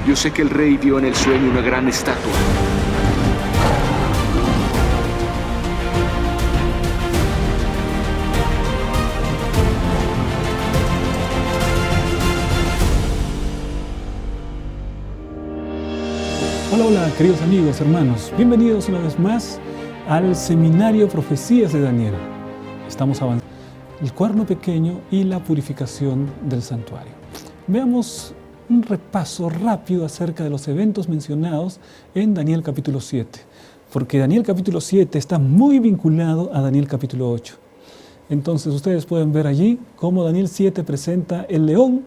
Yo sé que el rey vio en el sueño una gran estatua. Hola, hola, queridos amigos, hermanos. Bienvenidos una vez más al Seminario Profecías de Daniel. Estamos avanzando el cuerno pequeño y la purificación del santuario. Veamos un repaso rápido acerca de los eventos mencionados en Daniel capítulo 7, porque Daniel capítulo 7 está muy vinculado a Daniel capítulo 8. Entonces ustedes pueden ver allí cómo Daniel 7 presenta el león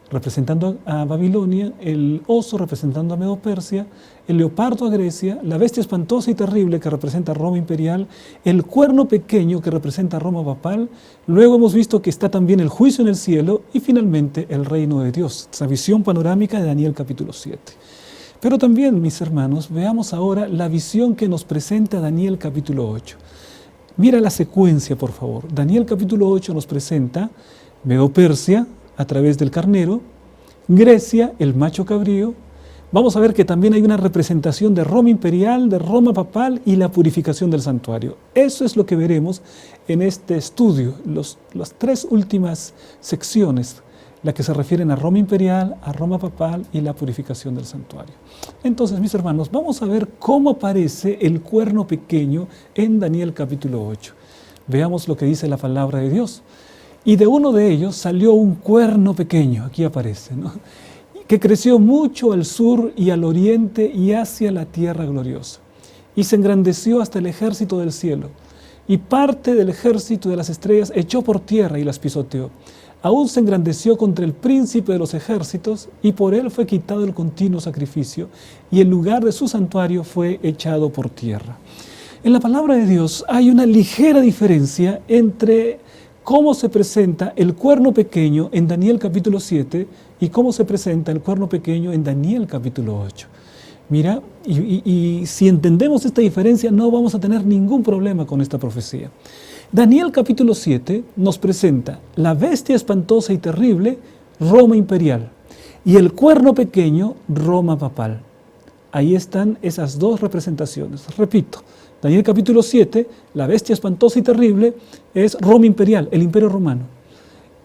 representando a Babilonia, el oso representando a Medo-Persia, el leopardo a Grecia, la bestia espantosa y terrible que representa a Roma imperial, el cuerno pequeño que representa a Roma papal. Luego hemos visto que está también el juicio en el cielo y finalmente el reino de Dios. Esa visión panorámica de Daniel capítulo 7. Pero también, mis hermanos, veamos ahora la visión que nos presenta Daniel capítulo 8. Mira la secuencia, por favor. Daniel capítulo 8 nos presenta Medo-Persia a través del carnero, Grecia, el macho cabrío. Vamos a ver que también hay una representación de Roma imperial, de Roma papal y la purificación del santuario. Eso es lo que veremos en este estudio, las tres últimas secciones, las que se refieren a Roma imperial, a Roma papal y la purificación del santuario. Entonces, mis hermanos, vamos a ver cómo aparece el cuerno pequeño en Daniel capítulo 8. Veamos lo que dice la palabra de Dios. Y de uno de ellos salió un cuerno pequeño, aquí aparece, ¿no?, que creció mucho al sur y al oriente y hacia la tierra gloriosa. Y se engrandeció hasta el ejército del cielo. Y parte del ejército de las estrellas echó por tierra y las pisoteó. Aún se engrandeció contra el príncipe de los ejércitos, y por él fue quitado el continuo sacrificio, y el lugar de su santuario fue echado por tierra. En la palabra de Dios hay una ligera diferencia entre cómo se presenta el cuerno pequeño en Daniel capítulo 7 y cómo se presenta el cuerno pequeño en Daniel capítulo 8. Mira, y si entendemos esta diferencia no vamos a tener ningún problema con esta profecía. Daniel capítulo 7 nos presenta la bestia espantosa y terrible, Roma imperial, y el cuerno pequeño, Roma papal. Ahí están esas dos representaciones. Repito, Daniel capítulo 7, la bestia espantosa y terrible es Roma imperial, el imperio romano.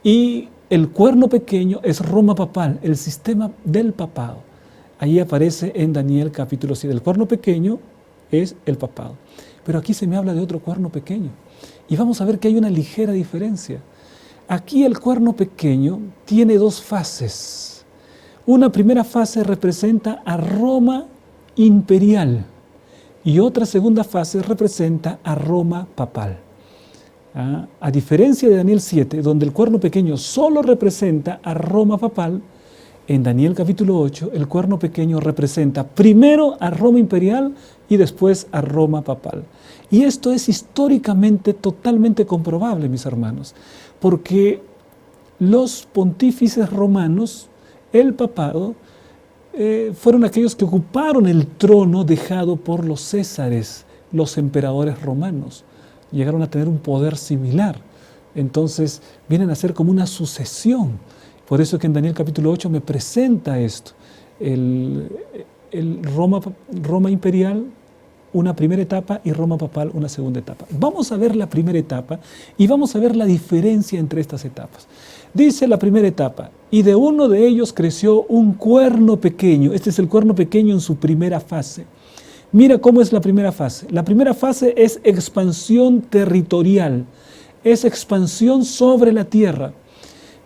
Y el cuerno pequeño es Roma papal, el sistema del papado. Ahí aparece en Daniel capítulo 7. El cuerno pequeño es el papado. Pero aquí se me habla de otro cuerno pequeño. Y vamos a ver que hay una ligera diferencia. Aquí el cuerno pequeño tiene dos fases. Una primera fase representa a Roma imperial. Y otra segunda fase representa a Roma papal. A diferencia de Daniel 7, donde el cuerno pequeño solo representa a Roma papal, en Daniel capítulo 8 el cuerno pequeño representa primero a Roma imperial y después a Roma papal. Y esto es históricamente totalmente comprobable, mis hermanos, porque los pontífices romanos, el papado, fueron aquellos que ocuparon el trono dejado por los césares, los emperadores romanos. Llegaron a tener un poder similar. Entonces vienen a ser como una sucesión. Por eso que en Daniel capítulo 8 me presenta esto. El Roma imperial, una primera etapa, y Roma papal, una segunda etapa. Vamos a ver la primera etapa y vamos a ver la diferencia entre estas etapas. Dice la primera etapa: y de uno de ellos creció un cuerno pequeño. Este es el cuerno pequeño en su primera fase. Mira cómo es la primera fase. La primera fase es expansión territorial, es expansión sobre la tierra.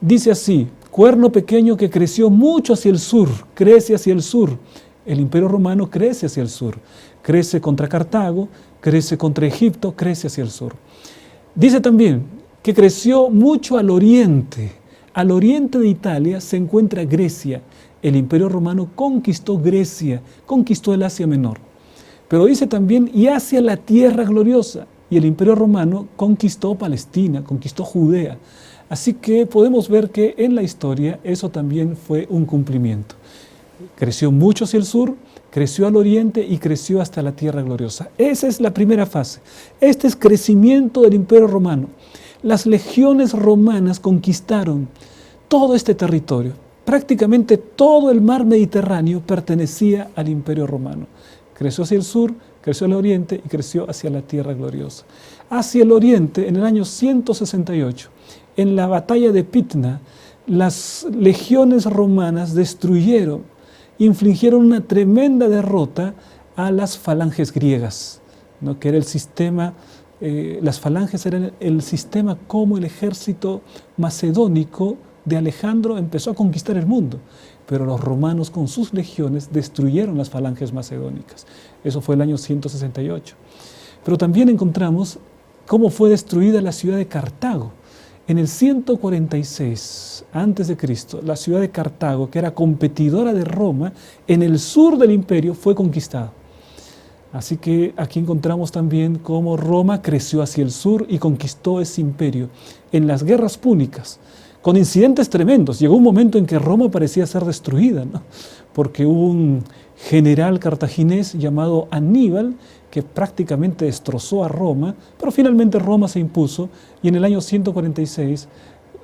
Dice así: cuerno pequeño que creció mucho hacia el sur, crece hacia el sur. El imperio romano crece hacia el sur, crece contra Cartago, crece contra Egipto, crece hacia el sur. Dice también que creció mucho al oriente. Al oriente de Italia se encuentra Grecia. El imperio romano conquistó Grecia, conquistó el Asia Menor. Pero dice también, y hacia la tierra gloriosa. Y el imperio romano conquistó Palestina, conquistó Judea. Así que podemos ver que en la historia eso también fue un cumplimiento. Creció mucho hacia el sur, creció al oriente y creció hasta la tierra gloriosa. Esa es la primera fase. Este es crecimiento del imperio romano. Las legiones romanas conquistaron todo este territorio. prácticamente todo el mar Mediterráneo pertenecía al Imperio Romano. Creció hacia el sur, creció al oriente y creció hacia la Tierra Gloriosa. Hacia el oriente, en el año 168, en la batalla de Pydna, las legiones romanas destruyeron, infligieron una tremenda derrota a las falanges griegas, ¿no? Que era el sistema, las falanges eran el sistema como el ejército macedónico de Alejandro empezó a conquistar el mundo, pero los romanos con sus legiones destruyeron las falanges macedónicas. Eso fue el año 168. Pero también encontramos cómo fue destruida la ciudad de Cartago. En el 146 a.C., la ciudad de Cartago, que era competidora de Roma, en el sur del imperio fue conquistada. Así que aquí encontramos también cómo Roma creció hacia el sur y conquistó ese imperio. En las guerras púnicas, con incidentes tremendos, llegó un momento en que Roma parecía ser destruida, ¿no? Porque hubo un general cartaginés llamado Aníbal, que prácticamente destrozó a Roma, pero finalmente Roma se impuso y en el año 146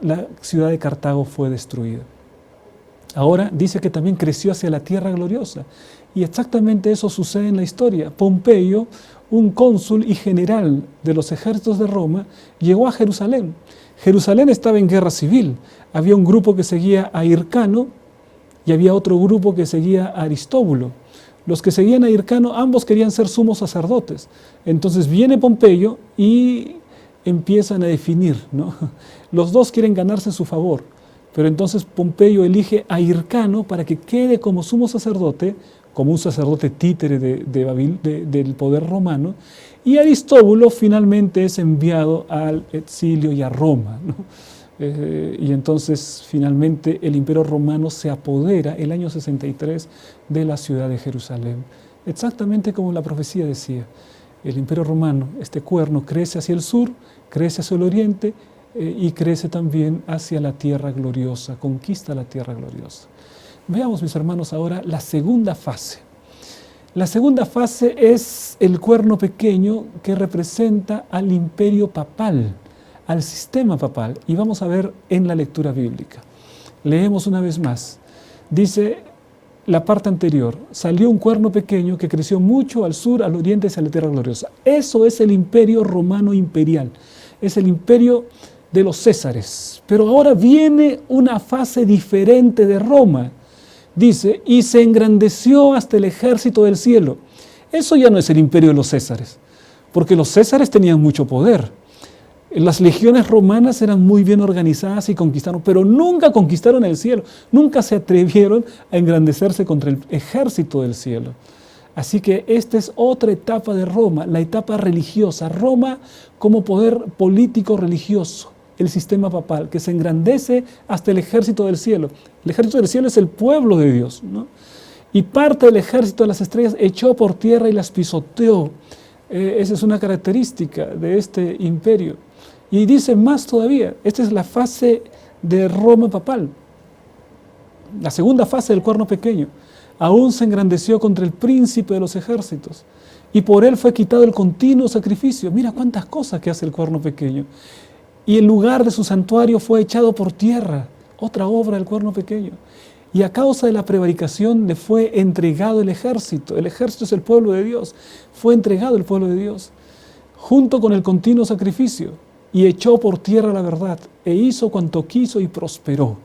la ciudad de Cartago fue destruida. Ahora dice que también creció hacia la Tierra Gloriosa y exactamente eso sucede en la historia. Pompeyo, un cónsul y general de los ejércitos de Roma, llegó a Jerusalén. Jerusalén estaba en guerra civil, había un grupo que seguía a Hircano y había otro grupo que seguía a Aristóbulo. Los que seguían a Hircano, ambos querían ser sumos sacerdotes. Entonces viene Pompeyo y empiezan a definir, ¿no? Los dos quieren ganarse su favor, pero entonces Pompeyo elige a Hircano para que quede como sumo sacerdote, como un sacerdote títere del poder romano, y Aristóbulo finalmente es enviado al exilio y a Roma, ¿no? Y entonces finalmente el Imperio Romano se apodera el año 63 de la ciudad de Jerusalén. Exactamente como la profecía decía, el Imperio Romano, este cuerno, crece hacia el sur, crece hacia el oriente y crece también hacia la Tierra Gloriosa, conquista la Tierra Gloriosa. Veamos, mis hermanos, ahora la segunda fase. La segunda fase es el cuerno pequeño que representa al imperio papal, al sistema papal, y vamos a ver en la lectura bíblica. Leemos una vez más. Dice la parte anterior, salió un cuerno pequeño que creció mucho al sur, al oriente, hacia la Tierra Gloriosa. Eso es el imperio romano imperial, es el imperio de los Césares. Pero ahora viene una fase diferente de Roma. Dice, y se engrandeció hasta el ejército del cielo. Eso ya no es el imperio de los Césares, porque los Césares tenían mucho poder. Las legiones romanas eran muy bien organizadas y conquistaron, pero nunca conquistaron el cielo, nunca se atrevieron a engrandecerse contra el ejército del cielo. Así que esta es otra etapa de Roma, la etapa religiosa. Roma como poder político religioso, el sistema papal, que se engrandece hasta el ejército del cielo. El ejército del cielo es el pueblo de Dios, ¿no? Y parte del ejército de las estrellas echó por tierra y las pisoteó. Esa es una característica de este imperio. Y dice más todavía, esta es la fase de Roma papal, la segunda fase del cuerno pequeño. Aún se engrandeció contra el príncipe de los ejércitos y por él fue quitado el continuo sacrificio. Mira cuántas cosas que hace el cuerno pequeño. Y el lugar de su santuario fue echado por tierra, otra obra del cuerno pequeño. Y a causa de la prevaricación le fue entregado el ejército. El ejército es el pueblo de Dios. Fue entregado el pueblo de Dios, junto con el continuo sacrificio. Y echó por tierra la verdad, e hizo cuanto quiso y prosperó.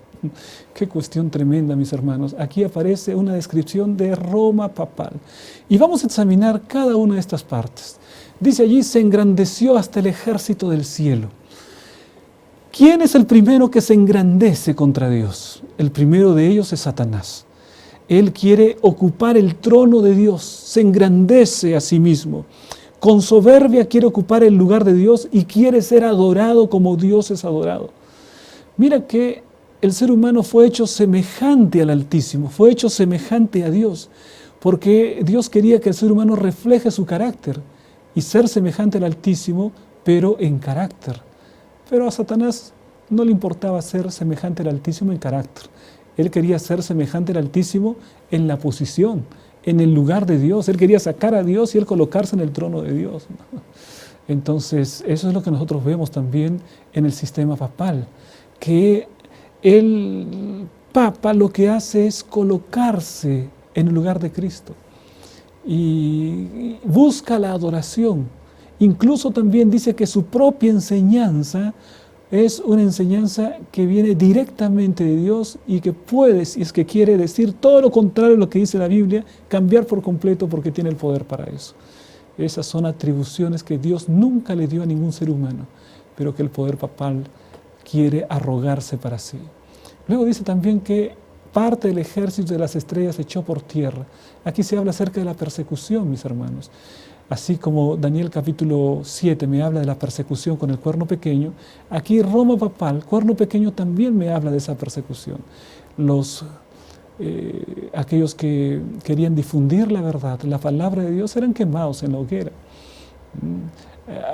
Qué cuestión tremenda, mis hermanos. Aquí aparece una descripción de Roma papal. Y vamos a examinar cada una de estas partes. Dice allí, se engrandeció hasta el ejército del cielo. ¿Quién es el primero que se engrandece contra Dios? El primero de ellos es Satanás. Él quiere ocupar el trono de Dios, se engrandece a sí mismo. Con soberbia quiere ocupar el lugar de Dios y quiere ser adorado como Dios es adorado. Mira que el ser humano fue hecho semejante al Altísimo, fue hecho semejante a Dios, porque Dios quería que el ser humano refleje su carácter y ser semejante al Altísimo, pero en carácter. Pero a Satanás no le importaba ser semejante al Altísimo en carácter. Él quería ser semejante al Altísimo en la posición, en el lugar de Dios. Él quería sacar a Dios y él colocarse en el trono de Dios. Entonces, eso es lo que nosotros vemos también en el sistema papal, que él Papa lo que hace es colocarse en el lugar de Cristo y busca la adoración. Incluso también dice que su propia enseñanza es una enseñanza que viene directamente de Dios y que puede, si es que quiere decir todo lo contrario a lo que dice la Biblia, cambiar por completo porque tiene el poder para eso. Esas son atribuciones que Dios nunca le dio a ningún ser humano, pero que el poder papal quiere arrogarse para sí. Luego dice también que parte del ejército de las estrellas se echó por tierra. Aquí se habla acerca de la persecución, mis hermanos. Así como Daniel capítulo 7 me habla de la persecución con el cuerno pequeño, aquí Roma papal, cuerno pequeño, también me habla de esa persecución. Aquellos que querían difundir la verdad, la palabra de Dios, eran quemados en la hoguera.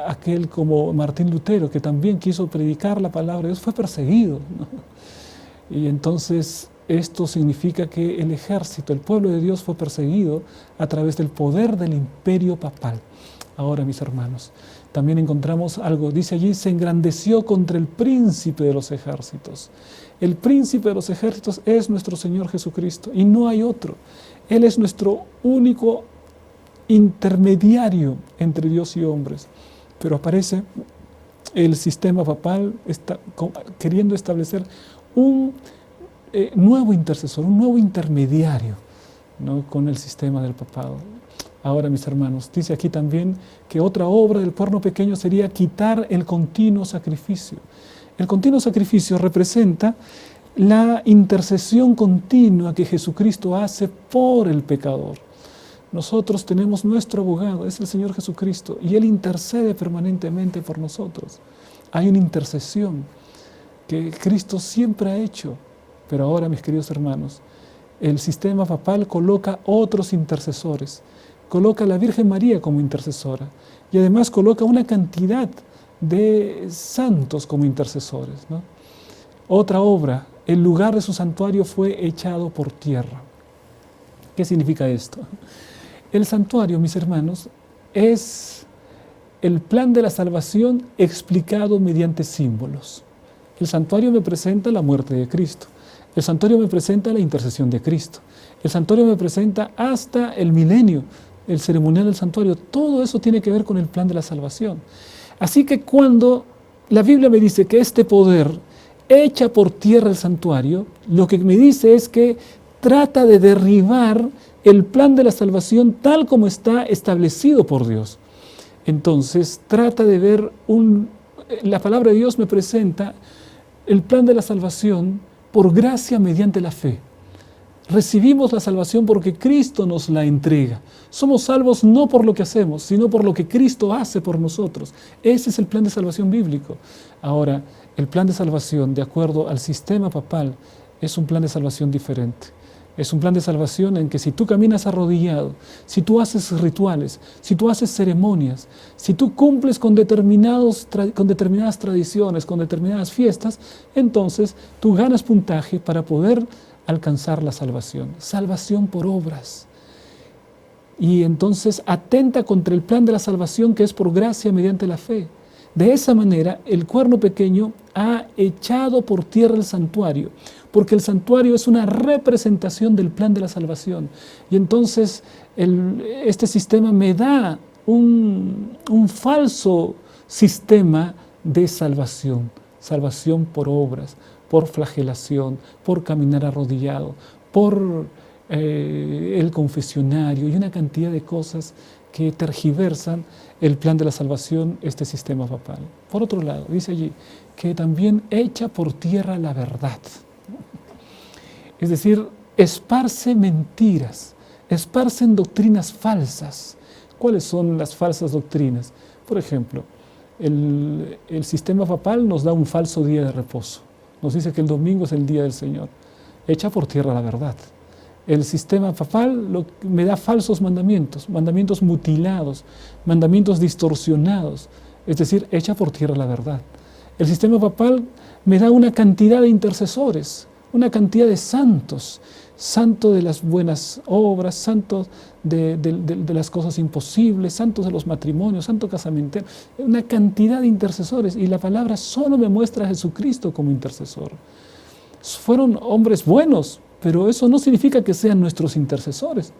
Aquel como Martín Lutero, que también quiso predicar la palabra de Dios, fue perseguido, ¿no? Y entonces esto significa que el ejército, el pueblo de Dios fue perseguido a través del poder del imperio papal. Ahora, mis hermanos, también encontramos algo, dice allí, se engrandeció contra el príncipe de los ejércitos. El príncipe de los ejércitos es nuestro Señor Jesucristo y no hay otro. Él es nuestro único intermediario entre Dios y hombres. Pero aparece el sistema papal queriendo establecer un nuevo intercesor, un nuevo intermediario, ¿no?, con el sistema del papado. Ahora, mis hermanos, dice aquí también que otra obra del cuerno pequeño sería quitar el continuo sacrificio. El continuo sacrificio representa la intercesión continua que Jesucristo hace por el pecador. Nosotros tenemos nuestro abogado, es el Señor Jesucristo, y Él intercede permanentemente por nosotros. Hay una intercesión que Cristo siempre ha hecho. Pero ahora, mis queridos hermanos, el sistema papal coloca otros intercesores, coloca a la Virgen María como intercesora y además coloca una cantidad de santos como intercesores, ¿no? Otra obra, el lugar de su santuario fue echado por tierra. ¿Qué significa esto? El santuario, mis hermanos, es el plan de la salvación explicado mediante símbolos. El santuario me presenta la muerte de Cristo. El santuario me presenta la intercesión de Cristo. El santuario me presenta hasta el milenio, el ceremonial del santuario. Todo eso tiene que ver con el plan de la salvación. Así que cuando la Biblia me dice que este poder echa por tierra el santuario, lo que me dice es que trata de derribar el plan de la salvación tal como está establecido por Dios. Entonces trata de ver la palabra de Dios me presenta el plan de la salvación por gracia mediante la fe. Recibimos la salvación porque Cristo nos la entrega. Somos salvos no por lo que hacemos, sino por lo que Cristo hace por nosotros. Ese es el plan de salvación bíblico. Ahora, el plan de salvación, de acuerdo al sistema papal, es un plan de salvación diferente. Es un plan de salvación en que si tú caminas arrodillado, si tú haces rituales, si tú haces ceremonias, si tú cumples con determinadas tradiciones, con determinadas fiestas, entonces tú ganas puntaje para poder alcanzar la salvación. Salvación por obras. Y entonces atenta contra el plan de la salvación que es por gracia mediante la fe. De esa manera, el cuerno pequeño ha echado por tierra el santuario, porque el santuario es una representación del plan de la salvación. Y entonces este sistema me da un falso sistema de salvación. Salvación por obras, por flagelación, por caminar arrodillado, por el confesionario y una cantidad de cosas que tergiversan el plan de la salvación, este sistema papal. Por otro lado, dice allí que también echa por tierra la verdad. Es decir, esparce mentiras, esparcen doctrinas falsas. ¿Cuáles son las falsas doctrinas? Por ejemplo, el sistema papal nos da un falso día de reposo. Nos dice que el domingo es el día del Señor. Echa por tierra la verdad. El sistema papal me da falsos mandamientos, mandamientos mutilados, mandamientos distorsionados, es decir, echa por tierra la verdad. El sistema papal me da una cantidad de intercesores, una cantidad de santos, santo de las buenas obras, santos de las cosas imposibles, santos de los matrimonios, santo casamentero, una cantidad de intercesores, y la palabra solo me muestra a Jesucristo como intercesor. fueron hombres buenos, pero eso no significa que sean nuestros intercesores.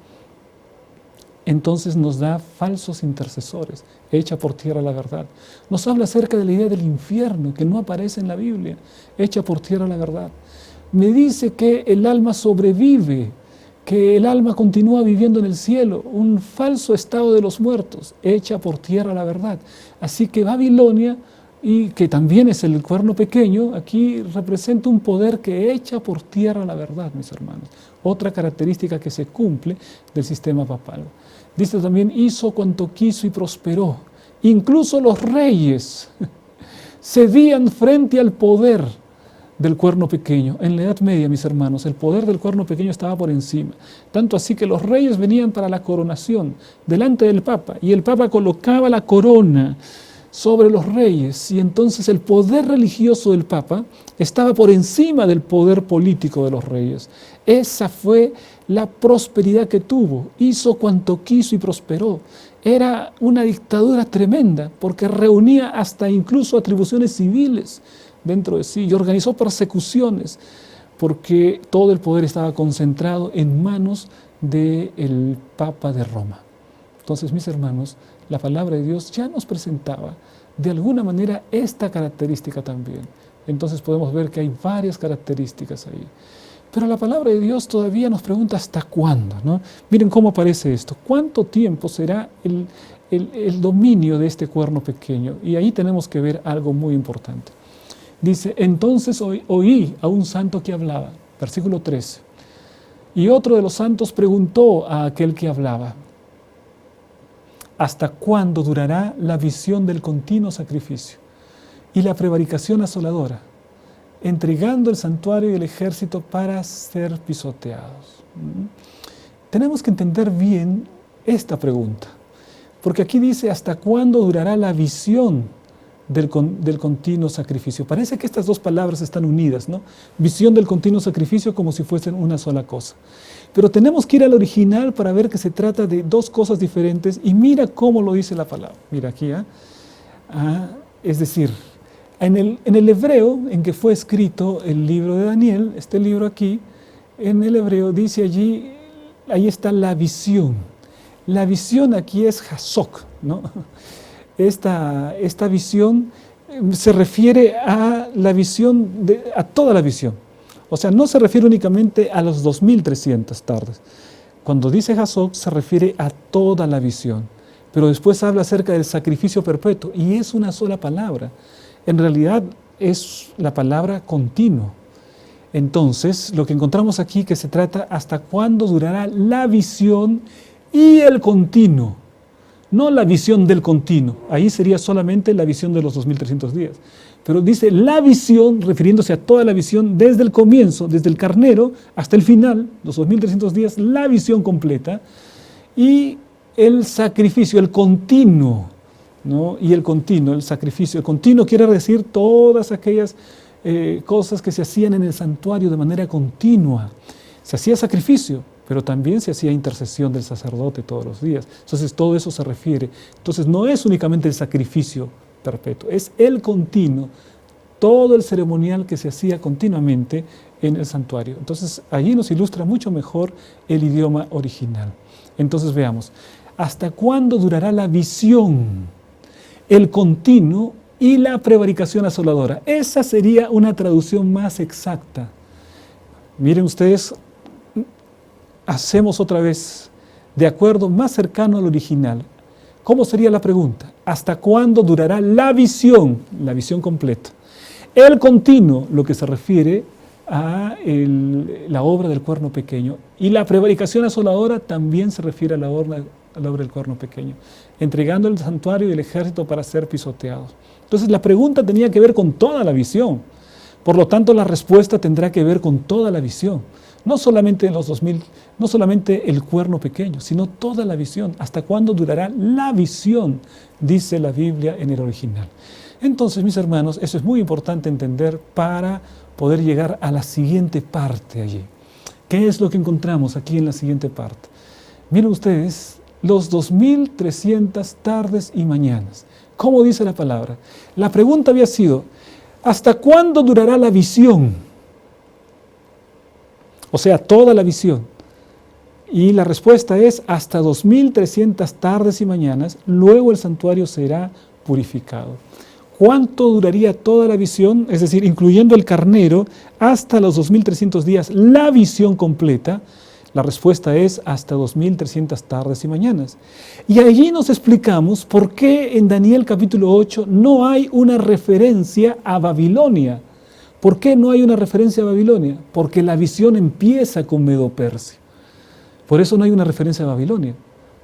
Entonces nos da falsos intercesores, echa por tierra la verdad. Nos habla acerca de la idea del infierno, que no aparece en la Biblia, echa por tierra la verdad. Me dice que el alma sobrevive, que el alma continúa viviendo en el cielo, un falso estado de los muertos, echa por tierra la verdad. Así que Babilonia, y que también es el cuerno pequeño, aquí representa un poder que echa por tierra la verdad, mis hermanos. Otra característica que se cumple del sistema papal. Dice también, hizo cuanto quiso y prosperó. Incluso los reyes cedían frente al poder del cuerno pequeño. En la Edad Media, mis hermanos, el poder del cuerno pequeño estaba por encima. Tanto así que los reyes venían para la coronación delante del Papa, y el Papa colocaba la corona sobre los reyes, y entonces el poder religioso del Papa estaba por encima del poder político de los reyes. Esa fue la prosperidad que tuvo, hizo cuanto quiso y prosperó. Era una dictadura tremenda, porque reunía hasta incluso atribuciones civiles dentro de sí, y organizó persecuciones, porque todo el poder estaba concentrado en manos del Papa de Roma. Entonces, mis hermanos, la palabra de Dios ya nos presentaba de alguna manera esta característica también. Entonces podemos ver que hay varias características ahí. Pero la palabra de Dios todavía nos pregunta hasta cuándo, ¿no? Miren cómo aparece esto. ¿Cuánto tiempo será el dominio de este cuerno pequeño? Y ahí tenemos que ver algo muy importante. Dice, entonces oí a un santo que hablaba, versículo 13. Y otro de los santos preguntó a aquel que hablaba, ¿hasta cuándo durará la visión del continuo sacrificio y la prevaricación asoladora, entregando el santuario y el ejército para ser pisoteados? Tenemos que entender bien esta pregunta, porque aquí dice, ¿hasta cuándo durará la visión del continuo sacrificio? Parece que estas dos palabras están unidas, ¿no? Visión del continuo sacrificio como si fuesen una sola cosa. Pero tenemos que ir al original para ver que se trata de dos cosas diferentes, y mira cómo lo dice la palabra. Mira aquí, es decir, en el hebreo en que fue escrito el libro de Daniel, este libro aquí, en el hebreo dice allí, ahí está la visión. La visión aquí es hasok, ¿no? Esta visión se refiere a la visión, a toda la visión. O sea, no se refiere únicamente a los 2300 tardes. Cuando dice hasok se refiere a toda la visión. Pero después habla acerca del sacrificio perpetuo, y es una sola palabra. En realidad es la palabra continuo. Entonces, lo que encontramos aquí que se trata hasta cuándo durará la visión y el continuo. No la visión del continuo, ahí sería solamente la visión de los 2300 días. Pero dice la visión, refiriéndose a toda la visión desde el comienzo, desde el carnero hasta el final, los 2300 días, la visión completa, y el sacrificio, el continuo, ¿no? Y el continuo, el sacrificio. El continuo quiere decir todas aquellas cosas que se hacían en el santuario de manera continua. Se hacía sacrificio, pero también se hacía intercesión del sacerdote todos los días. Entonces todo eso se refiere. Entonces no es únicamente el sacrificio perpetuo, es el continuo, todo el ceremonial que se hacía continuamente en el santuario. Entonces allí nos ilustra mucho mejor el idioma original. Entonces veamos, ¿hasta cuándo durará la visión, el continuo y la prevaricación asoladora? Esa sería una traducción más exacta. Miren ustedes, hacemos otra vez de acuerdo más cercano al original. ¿Cómo sería la pregunta? ¿Hasta cuándo durará la visión completa? El continuo, lo que se refiere a la obra del cuerno pequeño, y la prevaricación asoladora también se refiere a la obra del cuerno pequeño, entregando el santuario y el ejército para ser pisoteados. Entonces la pregunta tenía que ver con toda la visión, por lo tanto la respuesta tendrá que ver con toda la visión. No solamente en los 2000, no solamente el cuerno pequeño, sino toda la visión. ¿Hasta cuándo durará la visión? Dice la Biblia en el original. Entonces, mis hermanos, eso es muy importante entender para poder llegar a la siguiente parte allí. ¿Qué es lo que encontramos aquí en la siguiente parte? Miren ustedes, los 2300 tardes y mañanas. ¿Cómo dice la palabra? La pregunta había sido, ¿hasta cuándo durará la visión? O sea, toda la visión. Y la respuesta es hasta 2300 tardes y mañanas, luego el santuario será purificado. ¿Cuánto duraría toda la visión? Es decir, incluyendo el carnero, hasta los 2300 días, la visión completa. La respuesta es hasta 2300 tardes y mañanas. Y allí nos explicamos por qué en Daniel capítulo 8 no hay una referencia a Babilonia. ¿Por qué no hay una referencia a Babilonia? Porque la visión empieza con Medo-Persia. Por eso no hay una referencia a Babilonia,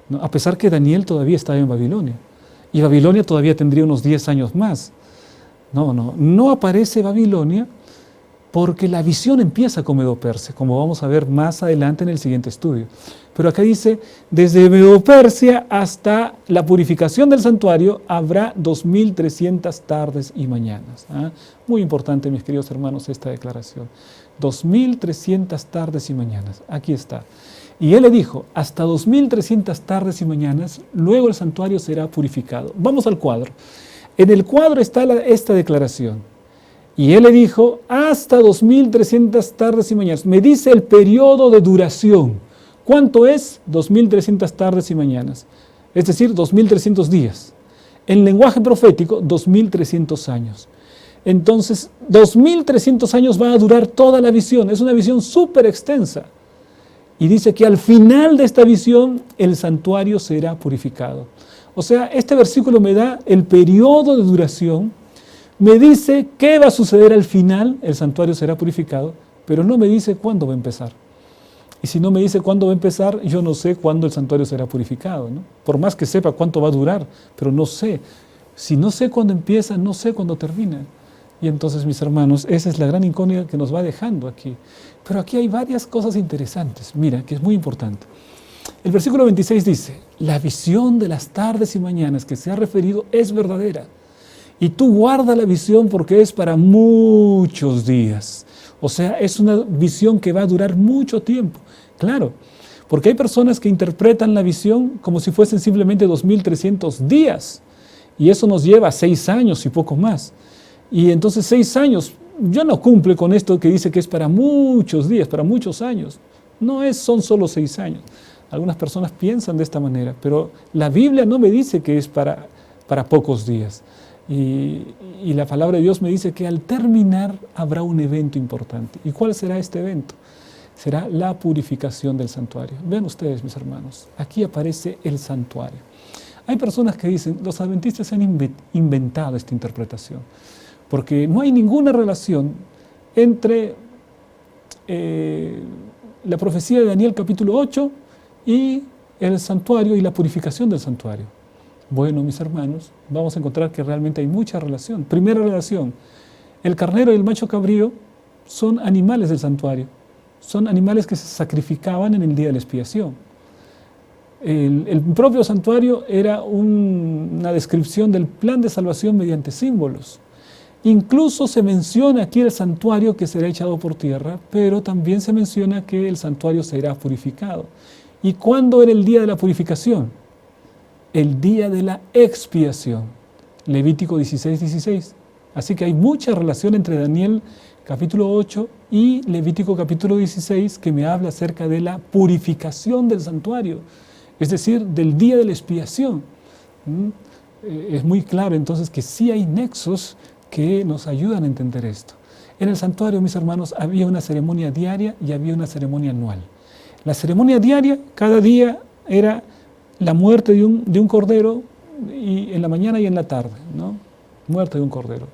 ¿no? A pesar que Daniel todavía estaba en Babilonia. Y Babilonia todavía tendría unos 10 años más. No aparece Babilonia porque la visión empieza con Medo-Persia, como vamos a ver más adelante en el siguiente estudio. Pero acá dice, desde Medo-Persia hasta la purificación del santuario habrá 2300 tardes y mañanas. ¿Ah? Muy importante, mis queridos hermanos, esta declaración. 2300 tardes y mañanas. Aquí está. Y él le dijo, hasta 2300 tardes y mañanas, luego el santuario será purificado. Vamos al cuadro. En el cuadro está esta declaración. Y él le dijo, hasta 2300 tardes y mañanas. Me dice el periodo de duración. ¿Cuánto es? 2300 tardes y mañanas. Es decir, 2300 días. En lenguaje profético, 2300 años. Entonces, 2300 años va a durar toda la visión. Es una visión súper extensa. Y dice que al final de esta visión, el santuario será purificado. O sea, este versículo me da el periodo de duración, me dice qué va a suceder al final, el santuario será purificado, pero no me dice cuándo va a empezar. Y si no me dice cuándo va a empezar, yo no sé cuándo el santuario será purificado, ¿no? Por más que sepa cuánto va a durar, pero no sé. Si no sé cuándo empieza, no sé cuándo termina. Y entonces, mis hermanos, esa es la gran incógnita que nos va dejando aquí. Pero aquí hay varias cosas interesantes, mira, que es muy importante. El versículo 26 dice, la visión de las tardes y mañanas que se ha referido es verdadera. Y tú guarda la visión porque es para muchos días. O sea, es una visión que va a durar mucho tiempo. Claro, porque hay personas que interpretan la visión como si fuesen simplemente 2300 días. Y eso nos lleva a 6 años y poco más. Y entonces 6 años ya no cumple con esto que dice que es para muchos días, para muchos años. No son solo 6 años. Algunas personas piensan de esta manera, pero la Biblia no me dice que es para pocos días. Y la palabra de Dios me dice que al terminar habrá un evento importante. ¿Y cuál será este evento? Será la purificación del santuario. Vean ustedes, mis hermanos, aquí aparece el santuario. Hay personas que dicen, los adventistas han inventado esta interpretación, porque no hay ninguna relación entre la profecía de Daniel capítulo 8 y el santuario y la purificación del santuario. Bueno, mis hermanos, vamos a encontrar que realmente hay mucha relación. Primera relación, el carnero y el macho cabrío son animales del santuario, son animales que se sacrificaban en el día de la expiación. El propio santuario era una descripción del plan de salvación mediante símbolos. Incluso se menciona aquí el santuario que será echado por tierra, pero también se menciona que el santuario será purificado. ¿Y cuándo era el día de la purificación? El día de la expiación, Levítico 16:16. Así que hay mucha relación entre Daniel capítulo 8 y Levítico capítulo 16 que me habla acerca de la purificación del santuario, es decir, del día de la expiación. Es muy claro entonces que sí hay nexos que nos ayudan a entender esto. En el santuario, mis hermanos, había una ceremonia diaria y había una ceremonia anual. La ceremonia diaria, cada día era la muerte de un cordero, y en la mañana y en la tarde, ¿no? Muerte de un cordero.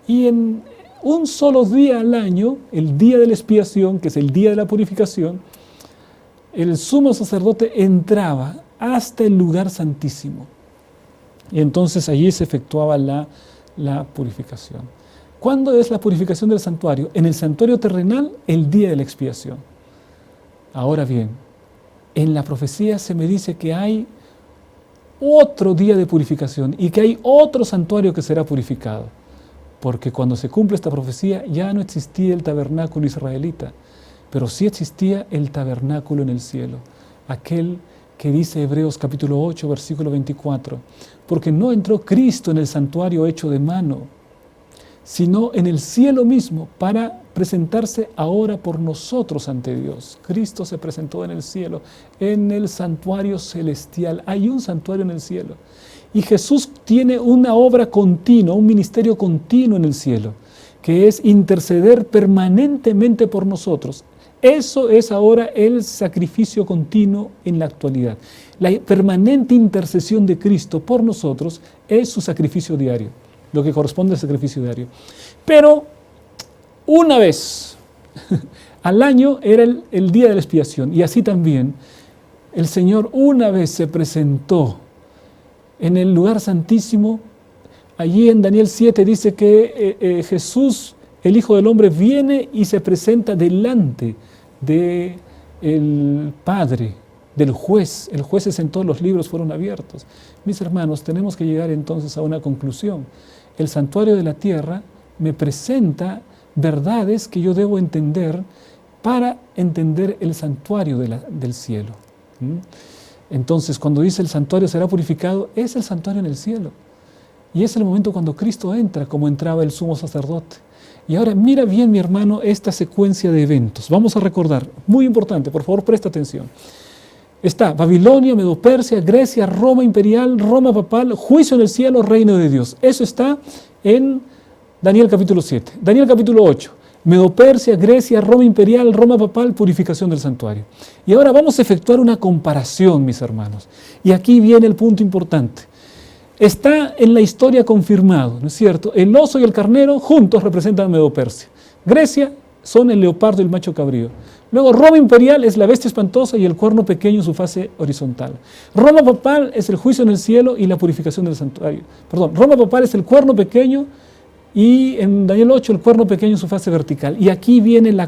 Y en un solo día al año, el día de la expiación, que es el día de la purificación, el sumo sacerdote entraba hasta el lugar santísimo. Y entonces allí se efectuaba la purificación. ¿Cuándo es la purificación del santuario? En el santuario terrenal, el día de la expiación. Ahora bien, en la profecía se me dice que hay otro día de purificación y que hay otro santuario que será purificado. Porque cuando se cumple esta profecía ya no existía el tabernáculo israelita, pero sí existía el tabernáculo en el cielo, aquel que dice Hebreos capítulo 8, versículo 24, porque no entró Cristo en el santuario hecho de mano, sino en el cielo mismo para presentarse ahora por nosotros ante Dios. Cristo se presentó en el cielo, en el santuario celestial. Hay un santuario en el cielo. Y Jesús tiene una obra continua, un ministerio continuo en el cielo, que es interceder permanentemente por nosotros. Eso es ahora el sacrificio continuo en la actualidad. La permanente intercesión de Cristo por nosotros es su sacrificio diario, lo que corresponde al sacrificio diario. Pero una vez al año era el día de la expiación, y así también el Señor una vez se presentó en el lugar santísimo. Allí en Daniel 7 dice que Jesús, el Hijo del Hombre, viene y se presenta delante del Padre, del juez. El juez se sentó, los libros fueron abiertos. Mis hermanos, tenemos que llegar entonces a una conclusión. El santuario de la tierra me presenta verdades que yo debo entender para entender el santuario del cielo. Entonces, cuando dice el santuario será purificado, es el santuario en el cielo. Y es el momento cuando Cristo entra, como entraba el sumo sacerdote. Y ahora mira bien, mi hermano, esta secuencia de eventos. Vamos a recordar, muy importante, por favor, presta atención. Está Babilonia, Medo-Persia, Grecia, Roma imperial, Roma papal, juicio en el cielo, reino de Dios. Eso está en Daniel capítulo 7. Daniel capítulo 8. Medo-Persia, Grecia, Roma imperial, Roma papal, purificación del santuario. Y ahora vamos a efectuar una comparación, mis hermanos. Y aquí viene el punto importante. Está en la historia confirmado, ¿no es cierto? El oso y el carnero juntos representan Medo-Persia. Grecia son el leopardo y el macho cabrío. Luego Roma imperial es la bestia espantosa y el cuerno pequeño en su fase horizontal. Roma papal es el juicio en el cielo y la purificación del santuario. Perdón, Roma papal es el cuerno pequeño y en Daniel 8 el cuerno pequeño en su fase vertical. Y aquí viene la